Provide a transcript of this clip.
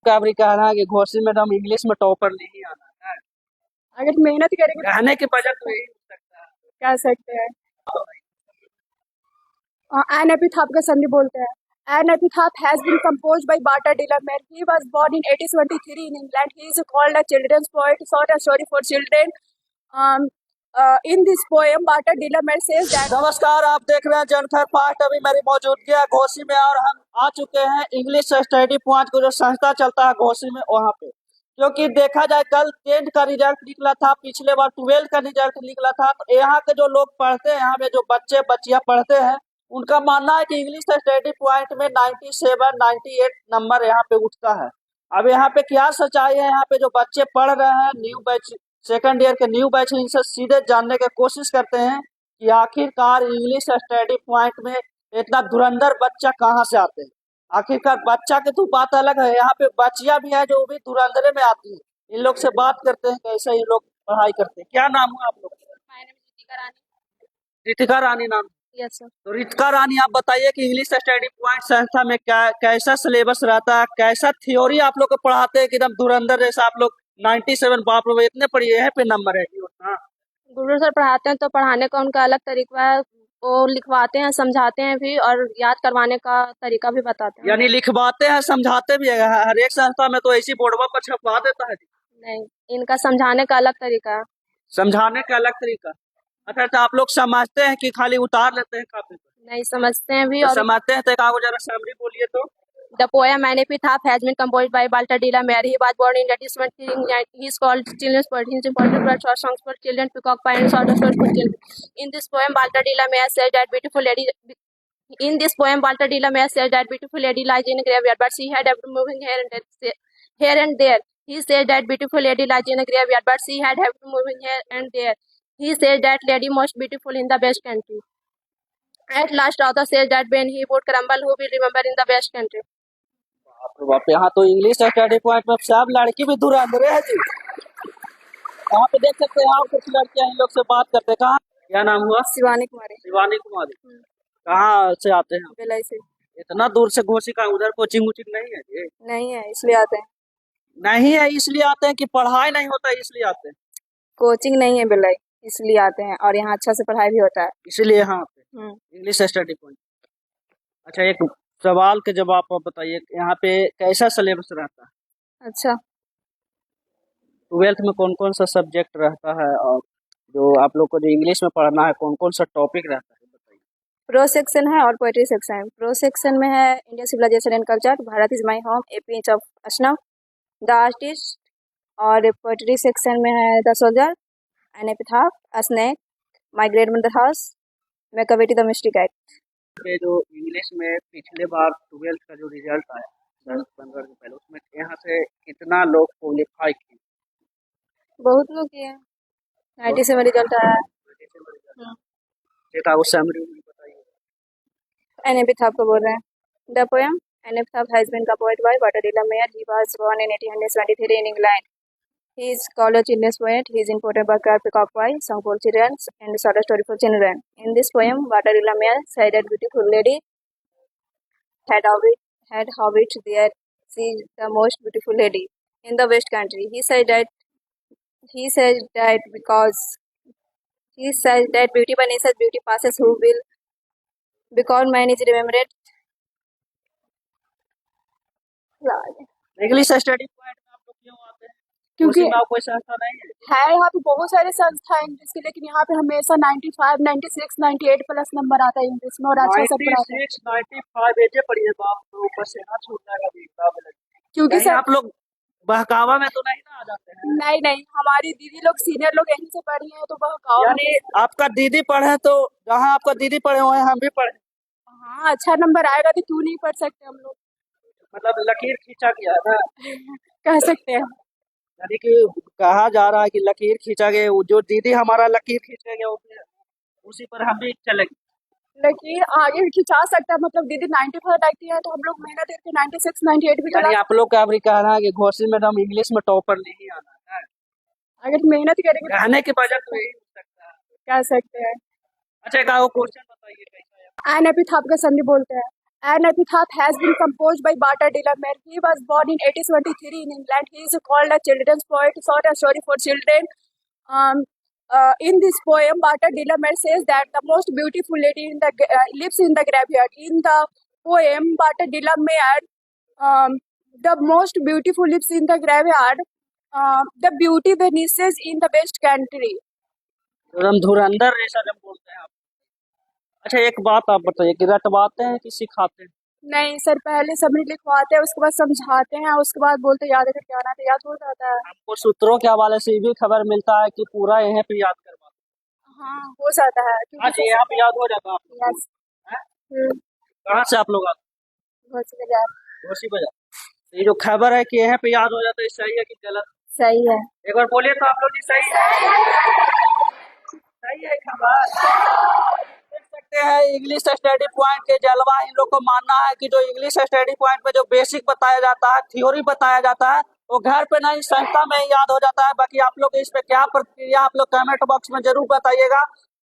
का भी कहना है कि घोसी मैडम इंग्लिश में टॉपर नहीं आना है। अगर मेहनत करेंगे रहने की वजह तो यही हो सकता है। कह सकते हैं। An epitaph का संधि बोलते हैं। An epitaph has been composed by Bata Delamer. He was born in 1823 in England. He is called a children's poet, short a story for children. In this poem, Bata Delamer says that नमस्कार, आप देख रहे हैं Janfar part. अभी मेरी मौजूदगी है घोसी में और हम आ चुके हैं इंग्लिश स्टडी पॉइंट को जो संस्था चलता है घोसी में वहाँ पे। क्योंकि देखा जाए कल 10th का रिजल्ट निकला था, पिछले बार 12th का रिजल्ट निकला था। तो यहाँ के जो लोग पढ़ते हैं, यहाँ पे जो बच्चे बच्चियाँ पढ़ते हैं, उनका मानना है कि इंग्लिश स्टडी पॉइंट में 97 98 नंबर यहाँ पे उठता है। अब यहाँ पे क्या सच्चाई है, यहाँ पे जो बच्चे पढ़ रहे हैं न्यू बैच, सेकंड ईयर के न्यू बैच, इनसे सीधे जानने की कोशिश करते हैं कि आखिरकार इंग्लिश स्टडी पॉइंट में इतना धुरंधर बच्चा कहाँ से आते हैं। आखिरकार बच्चा की तो बात अलग है, यहाँ पे बच्चियां भी है जो भी धुरंधरे में आती है। इन लोग से बात करते हैं कैसे ये लोग पढ़ाई करते हैं। क्या नाम है आप लोग? रितिका रानी नाम। Yes sir. तो रितिका रानी, आप बताइए कि इंग्लिश स्टडी पॉइंट संस्था में क्या कैसा सिलेबस रहता है, कैसा थ्योरी आप लोग को पढ़ाते हैं कि एकदम धुरंधर जैसा आप लोग 97 बाप रे इतने पढ़िए है पे नंबर है। हाँ, गुरु सर पढ़ाते हैं तो पढ़ाने का उनका अलग तरीका है। वो लिखवाते हैं, समझाते हैं भी और याद करवाने का तरीका भी बताते हैं। यानी लिखवाते हैं समझाते भी है। हर एक संस्था में तो ऐसी बोर्डवा पर छपवा देता है। नहीं, इनका समझाने का अलग तरीका है। समझाने का अलग तरीका। अच्छा, तो आप लोग समझते हैं कि खाली उतार लेते हैं कापी पर? नहीं, समझते हैं भी तो और समझते हैं तो कागज जरा समरी बोलिए तो। The poem An Epitaph has been composed by Walter de la Mare. He was born in 1823. He is called children's poet. He is important for short songs for children, peacock pie, and short stories for children. In this poem, Walter de la Mare says that beautiful lady. In this poem, Walter de la Mare says that beautiful lady lies in a graveyard, but she had habit moving here and there. Here and there. He says that beautiful lady lies in a graveyard, but she had habit moving here and there. He says that lady most beautiful in the best country. At last, author says that when he would crumble, who will remember in the best country? बाप, यहाँ तो English study point में सब लड़की भी धुरंधरे है जी। यहाँ पे देख सकते हैं आप कुछ लड़कियां इन लोग से बात करते हैं। कहाँ, क्या नाम हुआ? शिवानी कुमारी। शिवानी कुमारी। कहाँ से आते हैं? बेलाई से। इतना दूर से घोसी का, उधर कोचिंग वोचिंग नहीं है जी? नहीं है, इसलिए आते हैं। नहीं है इसलिए आते हैं कि पढ़ाई नहीं होता है इसलिए आते हैं? कोचिंग नहीं है बेलाई, इसलिए आते हैं और यहाँ अच्छा से पढ़ाई भी होता है, इसलिए यहाँ आते हैं इंग्लिश स्टडी पॉइंट। अच्छा, एक सवाल के जवाब आप बताइए, यहाँ पे कैसा सिलेबस रहता है? अच्छा, 12th में कौन कौन सा सब्जेक्ट रहता है और जो आप लोग को जो इंग्लिश में पढ़ना है कौन कौन सा टॉपिक रहता है बताइए। प्रो सेक्शन है और पोएट्री सेक्शन है। प्रो सेक्शन में है Indian civilization and culture, Bharat is my home, a page of अशनव, द आर्टिस्ट। और पोएट्री सेक्शन में है the soldier, an epitaph, a snake, my great mother house, Macavity the mystic एट। पे जो इंग्लिश में पिछले बार 12th का जो रिजल्ट आया 10-15 दिन पहले, उसमें यहाँ से कितना लोग क्वालिफाई किए? बहुत लोग किए, 97 रिजल्ट आया है। एक आपको समरी बताइए। एन एपिथाफ को बोल रहे हैं। The poem an epitaph has been composed by Walter de la Mare. He was born in 1823 in England. He is called a children's poet. He is important work of Peacock Pie, Song for Children, and Short Story for Children. In this poem, Walter de la Mare said that beautiful lady had hobbit there. She is the most beautiful lady in the West Country. He said that because he said that beauty by nature's beauty passes, who will because man is remembered. English study point में आप लोग क्यों आते हैं? क्योंकि कोई संस्था नहीं है यहाँ पे बहुत सारे संस्था है इंग्लिश के, लेकिन यहाँ पे हमेशा 95, 96, 98 प्लस नंबर आता है इंग्लिश में और अच्छा से पढ़ाते हैं। 96, 95 ऐसे पढ़िए बाप, तो ऊपर से ना छूट जाएगा। क्योंकि सर आप लोग बहकावा में तो नहीं ना आ जाते हैं? नहीं नहीं, हमारी दीदी लोग सीनियर लोग यहीं से पढ़ी हैं तो बहकावा। यानी आपका दीदी पढ़े तो जहाँ आपका दीदी पढ़े वहाँ हम भी पढ़े। हाँ, अच्छा नंबर आएगा तो क्यों नहीं पढ़ सकते हम लोग। मतलब लकीर खींचा गया ना कह सकते हैं। यानी कि कहा जा रहा है कि लकीर खींचा गया, जो दीदी हमारा लकीर खींचेंगे उसी पर हम भी चलेंगे। लकीर आगे खिंचा सकता है, मतलब दीदी 95 लाती है तो हम लोग मेहनत करके 96, 98 भी यानी आप लोग का भी कहना है कि घोसी मैडम इंग्लिश में टॉपर नहीं आना है। अगर मेहनत करेंगे रहने की वजह तो यही हो सकता है, कह सकते हैं। अच्छा, एक क्वेश्चन बताइए कैसा है? एन एपिथाफ का संधि बोलते हैं। An epitaph has been composed by Bata de la Mer. He was born in 1873 in England. He is called a children's poet, short a story for children. In this poem, Bata de la Mer says that the most beautiful lady lives in the graveyard. In the poem, Bata de la Mer, the most beautiful lives in the graveyard. The beauty vanishes in the West Country. एकदम धुरंधर जैसा जब बोलते हैं आप। अच्छा एक बात आप बताइए कि रटवाते हैं कि सिखाते हैं? नहीं सर, पहले सबमिट लिखवाते हैं, उसके बाद समझाते हैं, उसके बाद बोलते याद करके आना, तो याद हो जाता है। आपको सूत्रों के हवाले से ये भी खबर मिलता है कि पूरा यहाँ पे याद करवाते हैं? हाँ, हो जाता है। हाँ जी, यहाँ पे याद हो जाता है आपको? यस। हैं? कहाँ से आप लोग आते घोसी बाजार। हैं? घोसी बाजार। ये जो खबर है कि यहाँ पे याद हो जाता है, सही है कि गलत? सही है। एक बार बोलिए तो आप लोग जी, सही है? सही है खबर। देख सकते हैं इंग्लिश स्टडी पॉइंट के जलवा। इन लोग को मानना है कि जो इंग्लिश स्टडी पॉइंट में जो बेसिक बताया जाता है, थ्योरी बताया जाता है, वो घर पे नहीं संस्था में ही याद हो जाता है। बाकी आप लोग इस पे क्या प्रतिक्रिया, आप लोग कमेंट बॉक्स में जरूर बताइएगा।